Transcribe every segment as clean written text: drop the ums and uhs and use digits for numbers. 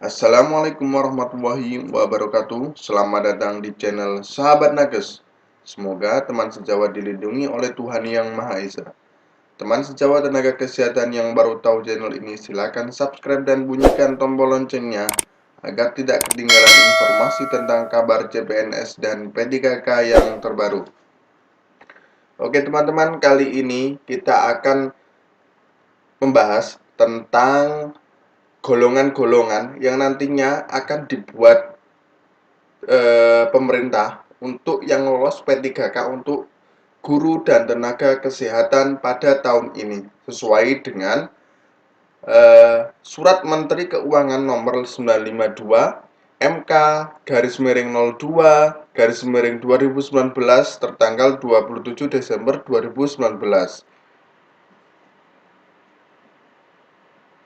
Assalamualaikum warahmatullahi wabarakatuh. Selamat datang di channel Sahabat Nakes. Semoga teman sejawat dilindungi oleh Tuhan Yang Maha Esa. Teman sejawat tenaga kesehatan yang baru tahu channel ini, silakan subscribe dan bunyikan tombol loncengnya agar tidak ketinggalan informasi tentang kabar CPNS dan P3K yang terbaru. Oke teman-teman, kali ini kita akan membahas tentang golongan-golongan yang nantinya akan dibuat pemerintah untuk yang lolos P3K untuk guru dan tenaga kesehatan pada tahun ini sesuai dengan Surat Menteri Keuangan nomor 952 MK/02/2019 tertanggal 27 Desember 2019.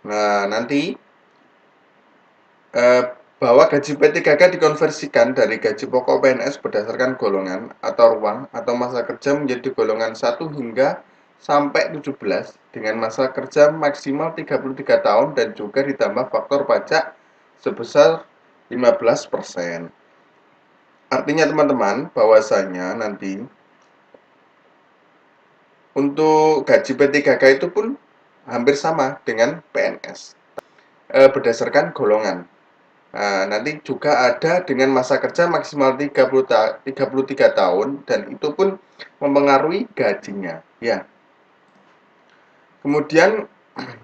Nah, nanti bahwa gaji P3K dikonversikan dari gaji pokok PNS berdasarkan golongan atau ruang atau masa kerja menjadi golongan 1 hingga sampai 17 dengan masa kerja maksimal 33 tahun dan juga ditambah faktor pajak sebesar 15%. Artinya teman-teman, bahwasanya nanti untuk gaji P3K itu pun hampir sama dengan PNS berdasarkan golongan. Nah, nanti juga ada dengan masa kerja maksimal 33 tahun dan itu pun mempengaruhi gajinya. Ya. Kemudian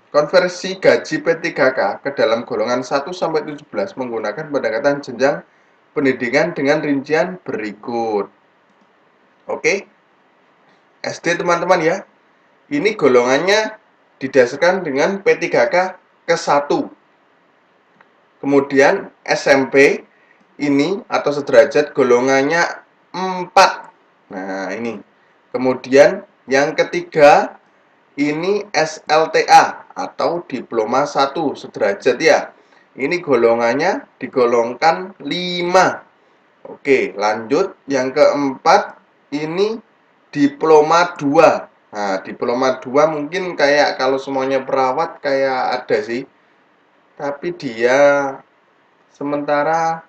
konversi gaji P3K ke dalam golongan 1 sampai 17 menggunakan pendekatan jenjang pendidikan dengan rincian berikut. Oke. SD teman-teman ya. Ini golongannya didasarkan dengan P3K ke 1. Kemudian SMP ini atau sederajat golongannya 4. Nah, ini. Kemudian yang ketiga ini SLTA atau diploma 1 sederajat ya. Ini golongannya digolongkan 5. Oke, lanjut. Yang keempat ini diploma 2. Nah, diploma 2 mungkin kayak kalau semuanya perawat kayak ada sih. Tapi dia sementara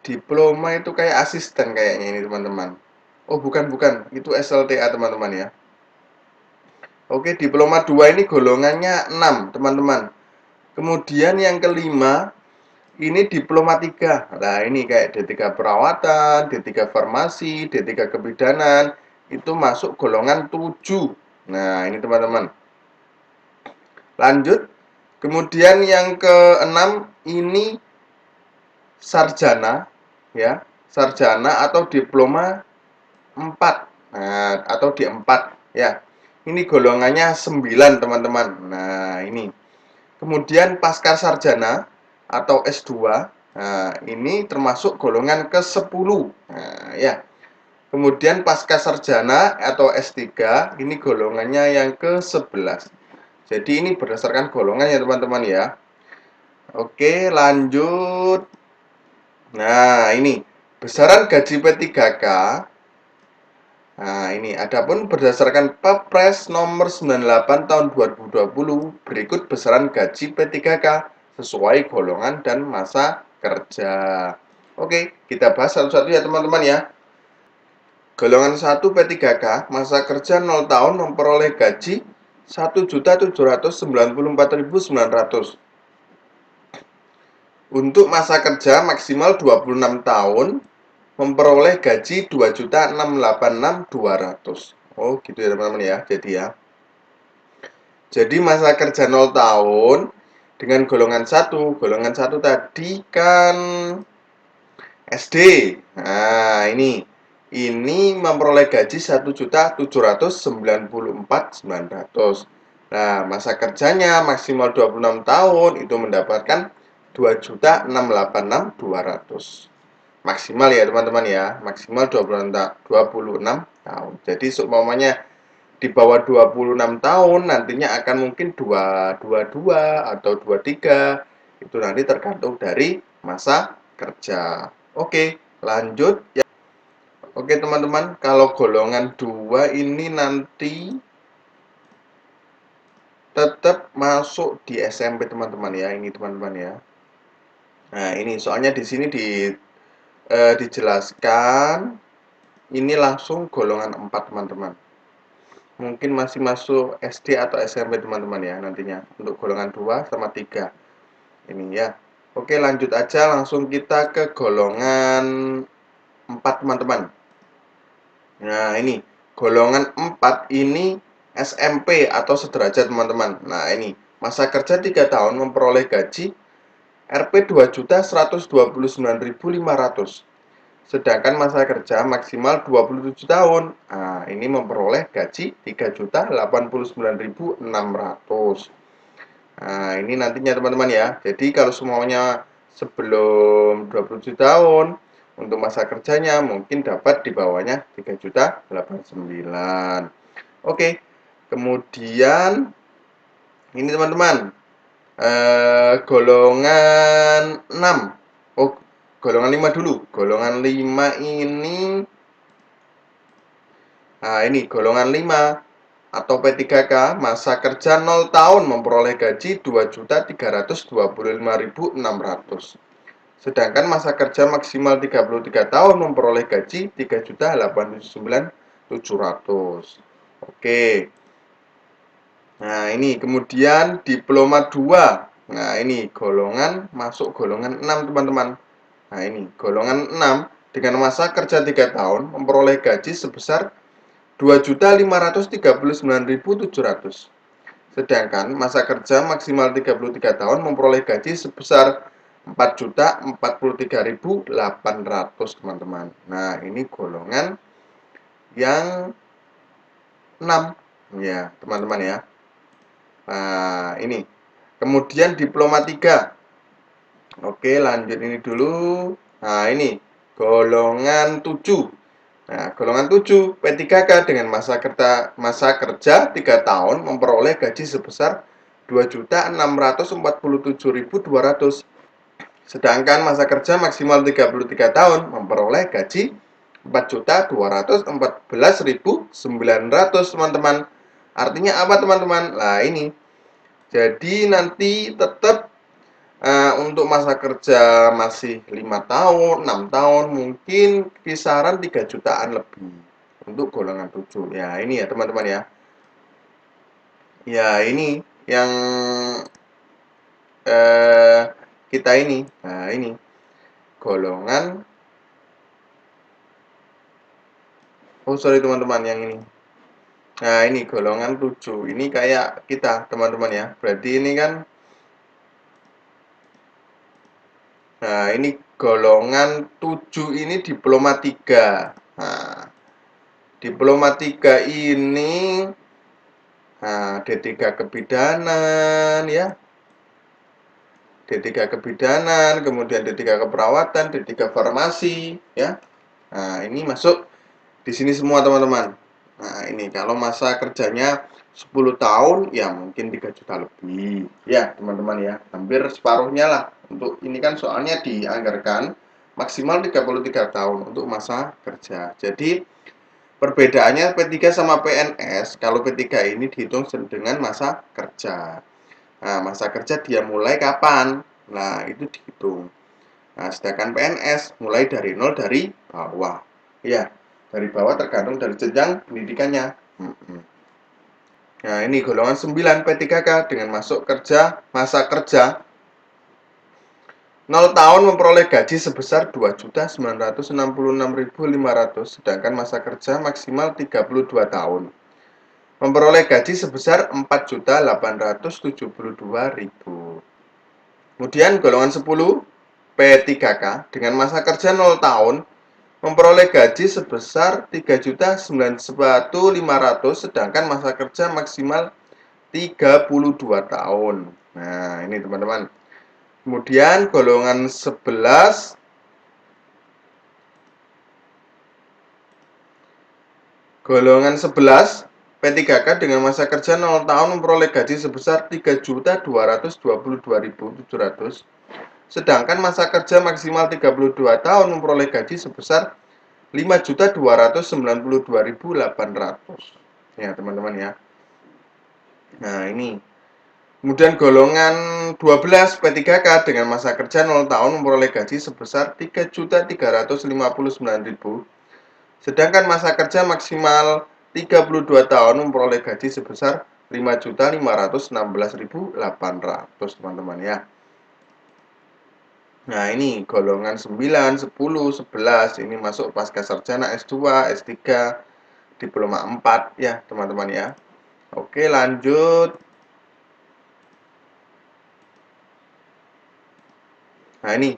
diploma itu kayak asisten kayaknya ini teman-teman. Oh bukan, itu SLTA teman-teman ya. Oke, diploma 2 ini golongannya 6 teman-teman. Kemudian yang kelima ini diploma 3. Nah ini kayak D3 perawatan, D3 farmasi, D3 kebidanan. Itu masuk golongan 7. Nah ini teman-teman. Lanjut. Kemudian yang keenam ini sarjana ya, sarjana atau diploma 4. Nah, atau di 4 ya. Ini golongannya 9 teman-teman. Nah, ini. Kemudian pasca sarjana atau S2. Nah, ini termasuk golongan ke-10. Nah, ya. Kemudian pasca sarjana atau S3 ini golongannya yang ke-11. Jadi ini berdasarkan golongan ya teman-teman ya. Oke, lanjut. Nah, ini besaran gaji P3K. Nah, ini adapun berdasarkan Perpres nomor 98 tahun 2020 berikut besaran gaji P3K sesuai golongan dan masa kerja. Oke, kita bahas satu-satu ya teman-teman ya. Golongan 1 P3K masa kerja 0 tahun memperoleh gaji 1.794.900. Untuk masa kerja maksimal 26 tahun memperoleh gaji 2.686.200. Oh, gitu ya teman-teman ya. Jadi masa kerja 0 tahun dengan golongan 1. Golongan 1 tadi kan SD. Nah, ini memperoleh gaji 1.794.900. Nah, masa kerjanya maksimal 26 tahun itu mendapatkan 2.686.200. Maksimal ya teman-teman ya, maksimal 26 tahun. Jadi seumpamanya di bawah 26 tahun nantinya akan mungkin 222 atau 23. Itu nanti tergantung dari masa kerja. Oke, lanjut ya. Oke teman-teman, kalau golongan 2 ini nanti tetap masuk di SMP teman-teman ya, ini teman-teman ya. Nah, ini soalnya di sini dijelaskan ini langsung golongan 4 teman-teman. Mungkin masih masuk SD atau SMP teman-teman ya nantinya untuk golongan 2 sama 3. Ini ya. Oke, lanjut aja langsung kita ke golongan 4 teman-teman. Nah, ini golongan 4 ini SMP atau sederajat teman-teman. Nah, ini masa kerja 3 tahun memperoleh gaji Rp 2.129.500. Sedangkan masa kerja maksimal 27 tahun. Nah, ini memperoleh gaji 3.089.600. Nah, ini nantinya teman-teman ya. Jadi kalau semuanya sebelum 27 tahun untuk masa kerjanya mungkin dapat di bawahnya 3.089. Oke. Kemudian ini teman-teman, golongan 6. Oh, golongan 5 dulu. Golongan 5 ini, nah ini golongan 5 atau P3K, masa kerja 0 tahun memperoleh gaji 2.325.600. Sedangkan masa kerja maksimal 33 tahun memperoleh gaji 3.089.700. Oke. Nah, ini kemudian diploma 2. Nah, ini masuk golongan 6, teman-teman. Nah, ini golongan 6 dengan masa kerja 3 tahun memperoleh gaji sebesar 2.539.700. Sedangkan masa kerja maksimal 33 tahun memperoleh gaji sebesar 4.043.800, teman-teman. Nah, ini golongan yang 6 ya, teman-teman ya. Nah, ini. Kemudian diploma 3. Oke, lanjut ini dulu. Nah, ini golongan 7. Nah, golongan 7 P3K dengan masa kerja 3 tahun memperoleh gaji sebesar 2.647.200. Sedangkan masa kerja maksimal 33 tahun memperoleh gaji 4.214.900, teman-teman. Artinya apa, teman-teman? Nah, ini. Jadi nanti tetap untuk masa kerja masih 5 tahun, 6 tahun, mungkin kisaran 3 jutaan lebih untuk golongan 7. Ya, ini ya, teman-teman ya. Ya, ini yang kita ini. Nah, ini golongan. Oh, sorry teman-teman, yang ini. Nah, ini golongan 7. Ini kayak kita, teman-teman ya. Berarti ini kan, nah, ini golongan 7 ini diploma 3. Nah, diploma 3 ini D3 kebidanan ya. D3 kebidanan, kemudian D3 keperawatan, D3 farmasi ya. Nah, ini masuk di sini semua, teman-teman. Nah, ini kalau masa kerjanya 10 tahun ya mungkin 3 juta lebih. Ya, teman-teman ya. Hampir separuhnya lah. Untuk ini kan soalnya dianggarkan maksimal 33 tahun untuk masa kerja. Jadi perbedaannya P3 sama PNS, kalau P3 ini dihitung dengan masa kerja. Nah, masa kerja dia mulai kapan? Nah, itu dihitung. Nah, sedangkan PNS mulai dari nol, dari bawah. Ya, dari bawah tergantung dari jenjang pendidikannya. Nah, ini golongan 9 P3K dengan masa kerja 0 tahun memperoleh gaji sebesar 2.966.500, sedangkan masa kerja maksimal 32 tahun memperoleh gaji sebesar 4.872.000. Kemudian golongan 10 P3K dengan masa kerja 0 tahun memperoleh gaji sebesar 3.091.500, sedangkan masa kerja maksimal 32 tahun. Nah, ini teman-teman. Kemudian golongan 11 P3K dengan masa kerja 0 tahun memperoleh gaji sebesar 3.222.700. Sedangkan masa kerja maksimal 32 tahun memperoleh gaji sebesar 5.292.800. Ya, teman-teman ya. Nah, ini Kemudian golongan 12 P3K dengan masa kerja 0 tahun memperoleh gaji sebesar 3.359.000. Sedangkan masa kerja maksimal 32 tahun memperoleh gaji sebesar 5.516.800, teman-teman ya. Nah, ini golongan 9, 10, 11 ini masuk pasca sarjana S2, S3, diploma 4 ya, teman-teman ya. Oke, lanjut. Nah, ini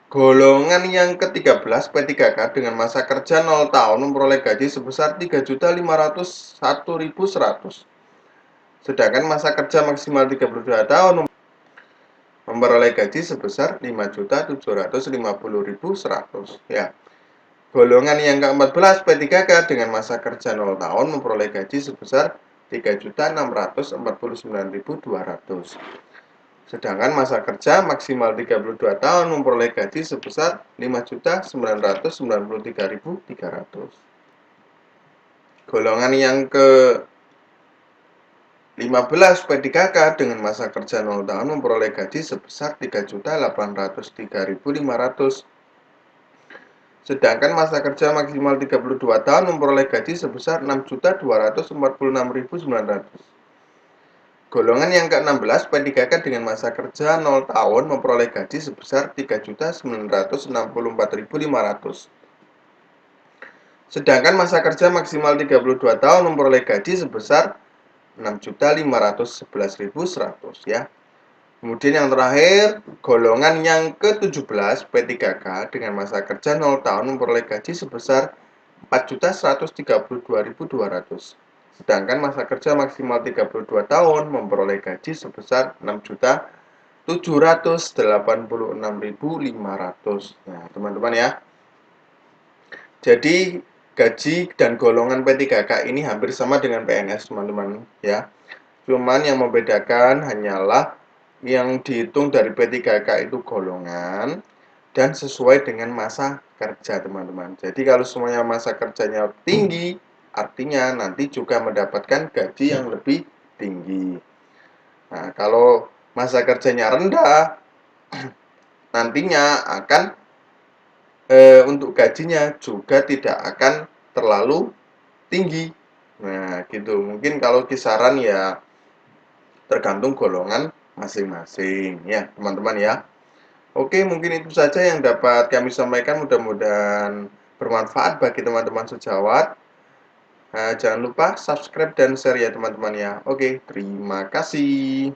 golongan yang ke-13 P3K dengan masa kerja 0 tahun memperoleh gaji sebesar 3.501.100. Sedangkan masa kerja maksimal 32 tahun memperoleh gaji sebesar 5.750.100 ya. Golongan yang ke-14 P3K dengan masa kerja 0 tahun memperoleh gaji sebesar 3.649.200. Sedangkan masa kerja maksimal 32 tahun memperoleh gaji sebesar 5.993.300. Golongan yang ke 15 P3K dengan masa kerja 0 tahun memperoleh gaji sebesar 3.803.500. Sedangkan masa kerja maksimal 32 tahun memperoleh gaji sebesar 6.246.900. Golongan yang ke-16 P3K dengan masa kerja 0 tahun memperoleh gaji sebesar 3.964.500. Sedangkan masa kerja maksimal 32 tahun memperoleh gaji sebesar 6.511.100 ya. Kemudian yang terakhir, golongan yang ke-17 P3K dengan masa kerja 0 tahun memperoleh gaji sebesar 4.132.200. Sedangkan masa kerja maksimal 32 tahun memperoleh gaji sebesar 6.786.500. Nah, teman-teman ya. Jadi gaji dan golongan P3K ini hampir sama dengan PNS, teman-teman ya. Cuman yang membedakan hanyalah yang dihitung dari P3K itu golongan dan sesuai dengan masa kerja, teman-teman. Jadi kalau semuanya masa kerjanya tinggi, artinya nanti juga mendapatkan gaji yang lebih tinggi. Nah, kalau masa kerjanya rendah, nantinya akan untuk gajinya juga tidak akan terlalu tinggi. Nah, gitu. Mungkin kalau kisaran ya tergantung golongan masing-masing ya, teman-teman ya. Oke, mungkin itu saja yang dapat kami sampaikan. Mudah-mudahan bermanfaat bagi teman-teman sejawat. Nah, jangan lupa subscribe dan share ya, teman-teman ya. Oke, terima kasih.